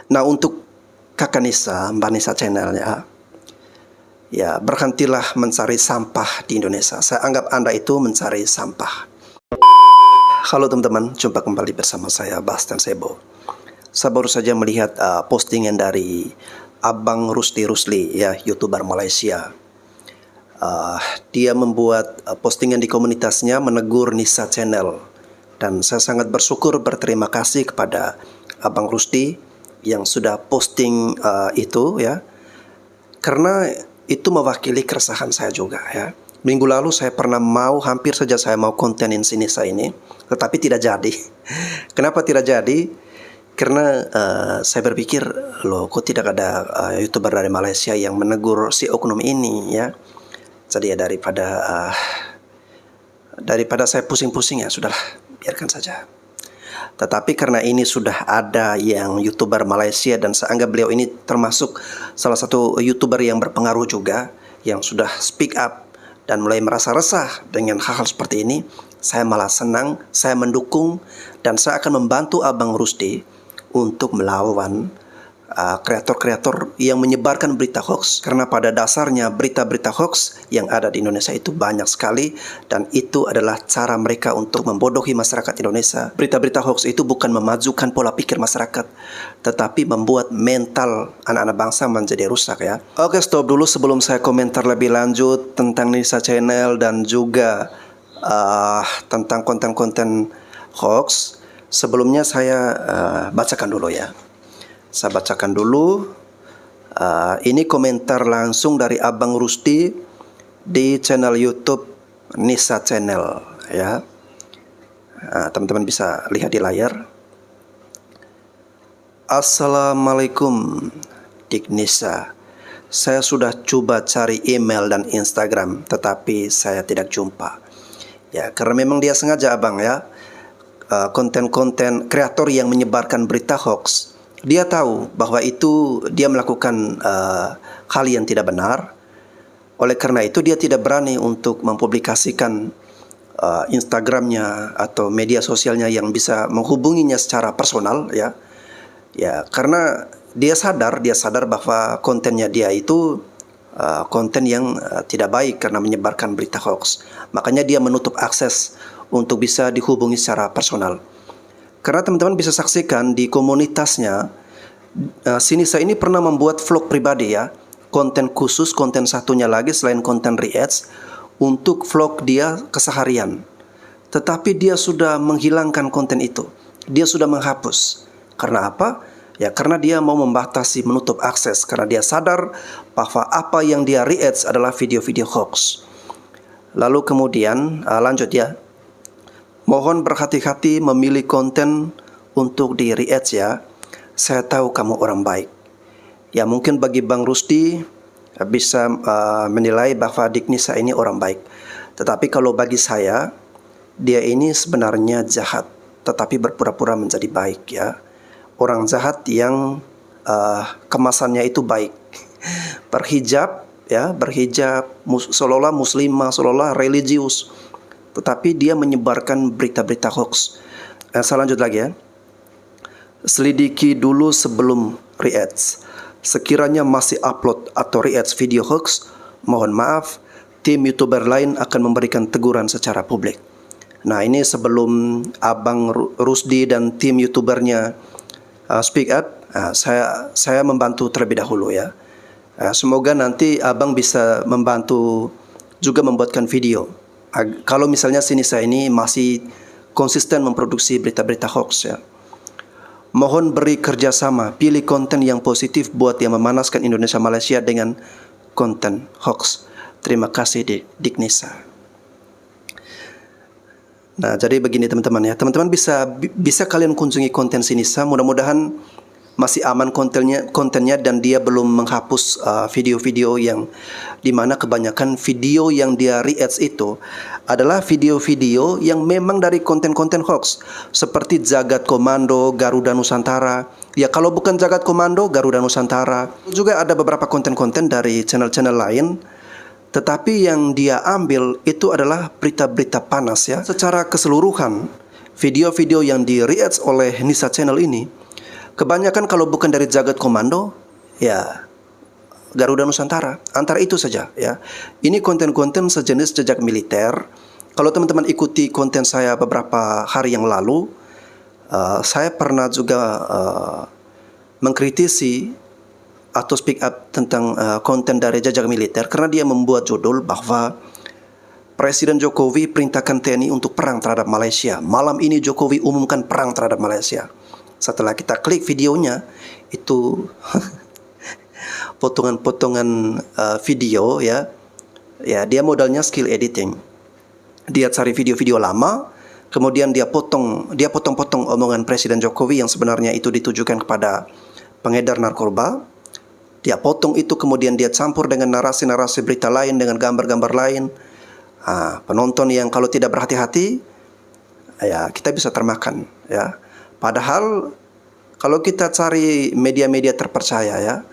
Nah, untuk Kakak Nisa, Mbak Nisa channel ya, berhentilah mencari sampah di Indonesia. Saya anggap Anda itu mencari sampah. Halo teman-teman, jumpa kembali bersama saya Bastian Sebo. Saya baru saja melihat postingan dari Abang Rusdi Rusli, ya, YouTuber Malaysia. Dia membuat postingan di komunitasnya menegur Nisa channel, dan saya sangat berterima kasih kepada Abang Rusdi yang sudah posting itu, ya, karena itu mewakili keresahan saya juga, ya. Minggu lalu saya hampir saja saya mau kontenin si Nisa ini, tetapi tidak jadi. Kenapa tidak jadi? Karena saya berpikir, loh, kok tidak ada YouTuber dari Malaysia yang menegur si oknum ini, ya. Jadi ya daripada saya pusing-pusing, ya sudahlah, biarkan saja. Tetapi karena ini sudah ada yang YouTuber Malaysia, dan saya anggap beliau ini termasuk salah satu YouTuber yang berpengaruh juga, yang sudah speak up dan mulai merasa resah dengan hal-hal seperti ini, saya malah senang, saya mendukung, dan saya akan membantu Abang Rusdi untuk melawan kreator-kreator yang menyebarkan berita hoax. Karena pada dasarnya berita-berita hoax yang ada di Indonesia itu banyak sekali, dan itu adalah cara mereka untuk membodohi masyarakat Indonesia. Berita-berita hoax itu bukan memajukan pola pikir masyarakat, tetapi membuat mental anak-anak bangsa menjadi rusak, ya. Oke, stop dulu sebelum saya komentar lebih lanjut tentang Nisa channel dan juga tentang konten-konten hoax. Sebelumnya saya bacakan dulu, ya. Saya bacakan dulu. Ini komentar langsung dari Abang Rusdi di channel YouTube Nisa channel, ya. Teman-teman bisa lihat di layar. Assalamualaikum Dik Nisa. Saya sudah coba cari email dan Instagram, tetapi saya tidak jumpa. Ya, karena memang dia sengaja, Abang, ya. Konten-konten kreator yang menyebarkan berita hoax, dia tahu bahwa itu dia melakukan hal yang tidak benar. Oleh karena itu dia tidak berani untuk mempublikasikan Instagramnya atau media sosialnya yang bisa menghubunginya secara personal, ya. Ya, karena dia sadar bahwa kontennya dia itu konten yang tidak baik karena menyebarkan berita hoax. Makanya dia menutup akses untuk bisa dihubungi secara personal. Karena teman-teman bisa saksikan di komunitasnya, si Nisa ini pernah membuat vlog pribadi, ya. Konten khusus, konten satunya lagi selain konten re-ads, untuk vlog dia keseharian. Tetapi dia sudah menghilangkan konten itu. Dia sudah menghapus. Karena apa? Ya, karena dia mau membatasi, menutup akses. Karena dia sadar bahwa apa yang dia re-ads adalah video-video hoax. Lalu kemudian, lanjut, ya. Mohon berhati-hati memilih konten untuk di re-ads, ya. Saya tahu kamu orang baik. Ya, mungkin bagi Bang Rusdi bisa menilai bahwa Dik Nisa ini orang baik. Tetapi kalau bagi saya, dia ini sebenarnya jahat, tetapi berpura-pura menjadi baik, ya. Orang jahat yang kemasannya itu baik. Berhijab, ya, seolah-olah muslimah, seolah-olah religius, tetapi dia menyebarkan berita-berita hoax. Saya lanjut lagi, ya. Selidiki dulu sebelum re-ads. Sekiranya masih upload atau re-ads video hoax, mohon maaf, tim YouTuber lain akan memberikan teguran secara publik. Nah, ini sebelum Abang Rusdi dan tim YouTubernya speak up, saya membantu terlebih dahulu, ya. Semoga nanti Abang bisa membantu juga membuatkan video. Kalau misalnya si Nisa ini masih konsisten memproduksi berita-berita hoax, ya. Mohon beri kerjasama, pilih konten yang positif buat yang memanaskan Indonesia Malaysia dengan konten hoax. Terima kasih, Dik Nisa. Nah, jadi begini teman-teman, ya. Teman-teman bisa kalian kunjungi konten si Nisa. Mudah-mudahan masih aman kontennya dan dia belum menghapus video-video yang dimana kebanyakan video yang dia re-ads itu adalah video-video yang memang dari konten-konten hoax seperti Jagat Komando, Garuda Nusantara. Ya, kalau bukan Jagat Komando, Garuda Nusantara. Juga ada beberapa konten-konten dari channel-channel lain, tetapi yang dia ambil itu adalah berita-berita panas, ya. Secara keseluruhan, video-video yang di re-ads oleh Nisa channel ini Kebanyakan kalau bukan dari Jagat Komando, ya Garuda Nusantara. Antara itu saja ya. Ini konten-konten sejenis jejak militer. Kalau teman-teman ikuti konten saya beberapa hari yang lalu, saya pernah juga mengkritisi atau speak up tentang konten dari jejak militer karena dia membuat judul bahwa Presiden Jokowi perintahkan TNI untuk perang terhadap Malaysia. Malam ini Jokowi umumkan perang terhadap Malaysia. Setelah kita klik videonya, itu potongan-potongan video ya. Ya, dia modalnya skill editing. Dia cari video-video lama, kemudian dia potong-potong omongan Presiden Jokowi yang sebenarnya itu ditujukan kepada pengedar narkoba. Dia potong itu, kemudian dia campur dengan narasi-narasi berita lain, dengan gambar-gambar lain. Penonton yang kalau tidak berhati-hati, ya kita bisa termakan ya. Padahal kalau kita cari media-media terpercaya ya,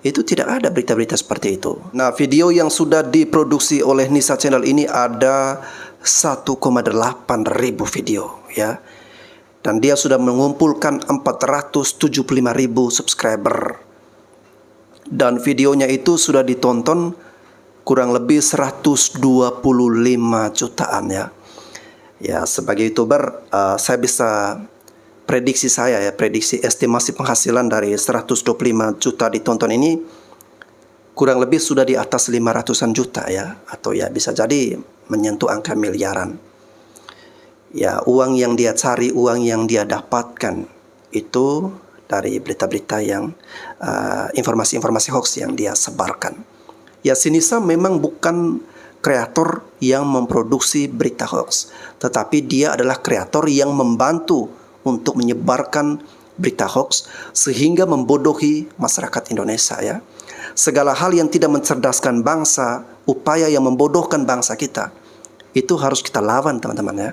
itu tidak ada berita-berita seperti itu. Nah, video yang sudah diproduksi oleh Nisa Channel ini ada 1,8 ribu video ya. Dan dia sudah mengumpulkan 475.000 subscriber. Dan videonya itu sudah ditonton kurang lebih 125 jutaan ya. Ya, sebagai YouTuber saya bisa prediksi estimasi penghasilan dari 125 juta ditonton ini kurang lebih sudah di atas 500-an juta ya, atau ya bisa jadi menyentuh angka miliaran. Ya, uang yang dia cari, uang yang dia dapatkan itu dari berita-berita yang informasi-informasi hoax yang dia sebarkan. Ya, si Nisa memang bukan kreator yang memproduksi berita hoax, tetapi dia adalah kreator yang membantu untuk menyebarkan berita hoax sehingga membodohi masyarakat Indonesia ya. Segala hal yang tidak mencerdaskan bangsa, upaya yang membodohkan bangsa kita, itu harus kita lawan teman-teman ya.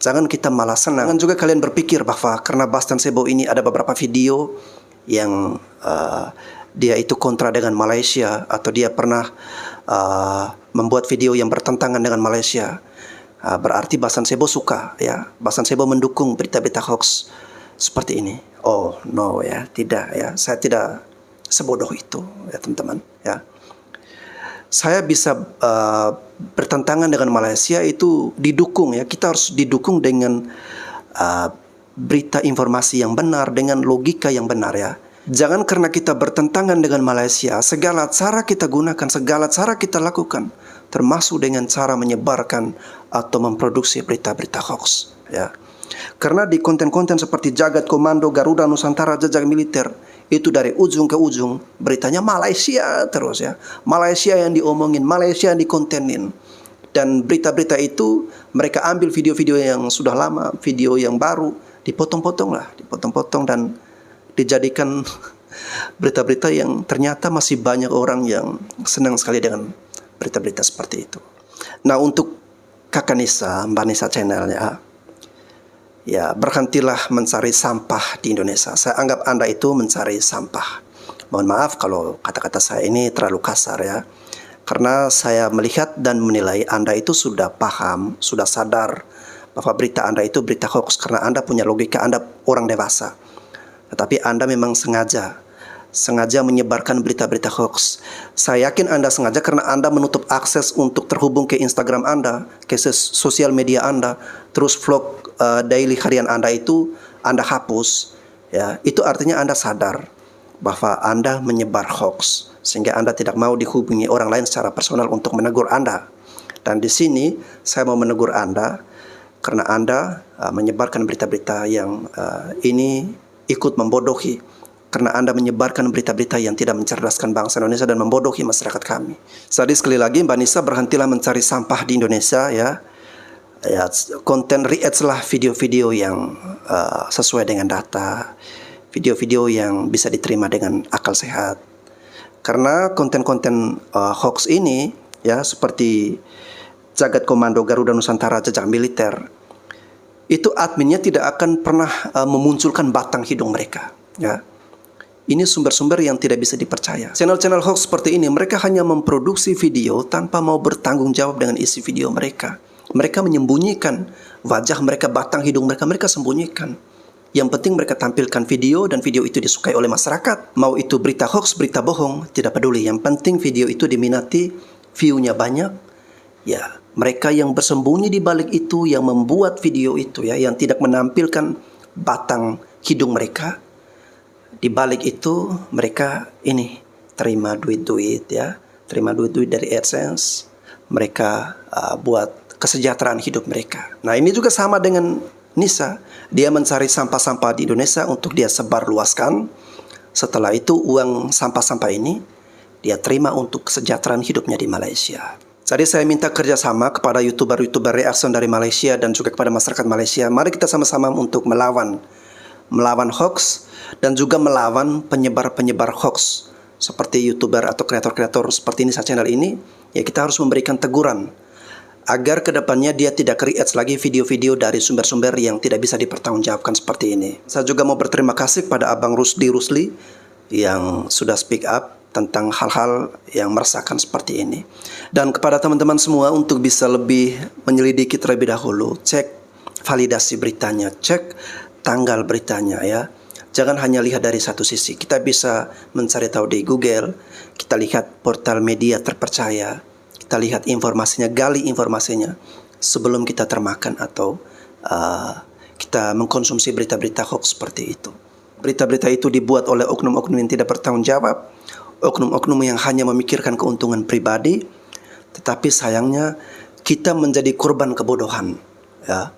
Jangan kita malah senang. Jangan juga kalian berpikir bahwa karena Bastian Sebo ini ada beberapa video yang dia itu kontra dengan Malaysia, atau dia pernah membuat video yang bertentangan dengan Malaysia, berarti Bastian Sebo suka ya. Bastian Sebo mendukung berita-berita hoax seperti ini. Oh no ya, tidak ya. Saya tidak sebodoh itu ya teman-teman ya. Saya bisa bertentangan dengan Malaysia itu didukung ya. Kita harus didukung dengan berita informasi yang benar, dengan logika yang benar ya. Jangan karena kita bertentangan dengan Malaysia, segala cara kita gunakan, segala cara kita lakukan, termasuk dengan cara menyebarkan atau memproduksi berita-berita hoax ya. Karena di konten-konten seperti Jagat Komando, Garuda Nusantara, jejak militer, itu dari ujung ke ujung beritanya Malaysia terus ya. Malaysia yang diomongin, Malaysia yang dikontenin. Dan berita-berita itu mereka ambil video-video yang sudah lama, video yang baru, dipotong-potong dan dijadikan berita-berita yang ternyata masih banyak orang yang senang sekali dengan berita-berita seperti itu. Nah, untuk Kakak Nisa, Mbak Nisa Channel ya, berhentilah mencari sampah di Indonesia. Saya anggap Anda itu mencari sampah. Mohon maaf kalau kata-kata saya ini terlalu kasar ya. Karena saya melihat dan menilai Anda itu sudah paham, sudah sadar bahwa berita Anda itu berita hoax karena Anda punya logika, Anda orang dewasa. Tetapi Anda memang sengaja menyebarkan berita-berita hoax. Saya yakin Anda sengaja karena Anda menutup akses untuk terhubung ke Instagram Anda, ke sosial media Anda, terus vlog daily harian Anda itu Anda hapus. Ya, itu artinya Anda sadar bahwa Anda menyebar hoax, sehingga Anda tidak mau dihubungi orang lain secara personal untuk menegur Anda. Dan di sini saya mau menegur Anda karena Anda menyebarkan berita-berita yang ini ikut membodohi, karena Anda menyebarkan berita-berita yang tidak mencerdaskan bangsa Indonesia dan membodohi masyarakat kami. Jadi sekali lagi Mbak Nisa, berhentilah mencari sampah di Indonesia ya. Ya, konten react lah video-video yang sesuai dengan data, video-video yang bisa diterima dengan akal sehat. Karena konten-konten hoax ini ya, seperti Jagat Komando, Garuda Nusantara, jejak militer, itu adminnya tidak akan pernah memunculkan batang hidung mereka ya. Ini sumber-sumber yang tidak bisa dipercaya. Channel-channel hoax seperti ini, mereka hanya memproduksi video tanpa mau bertanggung jawab dengan isi video mereka. Mereka menyembunyikan wajah mereka, batang hidung mereka, mereka sembunyikan Yang penting mereka tampilkan video dan video itu disukai oleh masyarakat. Mau itu berita hoax, berita bohong, tidak peduli. Yang penting video itu diminati, view-nya banyak. Ya, mereka yang bersembunyi di balik itu, yang membuat video itu ya, yang tidak menampilkan batang hidung mereka. Di balik itu mereka ini terima duit-duit ya, terima duit-duit dari AdSense. Mereka buat kesejahteraan hidup mereka. Nah, ini juga sama dengan Nisa. Dia mencari sampah-sampah di Indonesia untuk dia sebar luaskan. Setelah itu uang sampah-sampah ini dia terima untuk kesejahteraan hidupnya di Malaysia. Jadi saya minta kerjasama kepada YouTuber-YouTuber reaction dari Malaysia dan juga kepada masyarakat Malaysia. Mari kita sama-sama untuk melawan hoax dan juga melawan penyebar-penyebar hoax seperti YouTuber atau kreator-kreator seperti Nisa Channel ini. Ya, kita harus memberikan teguran agar kedepannya dia tidak create lagi video-video dari sumber-sumber yang tidak bisa dipertanggungjawabkan seperti ini. Saya juga mau berterima kasih kepada Abang Rusli yang sudah speak up tentang hal-hal yang meresahkan seperti ini. Dan kepada teman-teman semua untuk bisa lebih menyelidiki terlebih dahulu, cek validasi beritanya, cek tanggal beritanya ya. Jangan hanya lihat dari satu sisi. Kita bisa mencari tahu di Google, kita lihat portal media terpercaya, kita lihat informasinya, gali informasinya sebelum kita termakan atau kita mengkonsumsi berita-berita hoax seperti itu. Berita-berita itu dibuat oleh oknum-oknum yang tidak bertanggung jawab, oknum-oknum yang hanya memikirkan keuntungan pribadi, tetapi sayangnya kita menjadi korban kebodohan. Ya.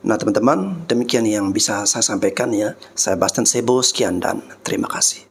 Nah teman-teman, demikian yang bisa saya sampaikan ya. Saya Bastian Sebo, sekian dan terima kasih.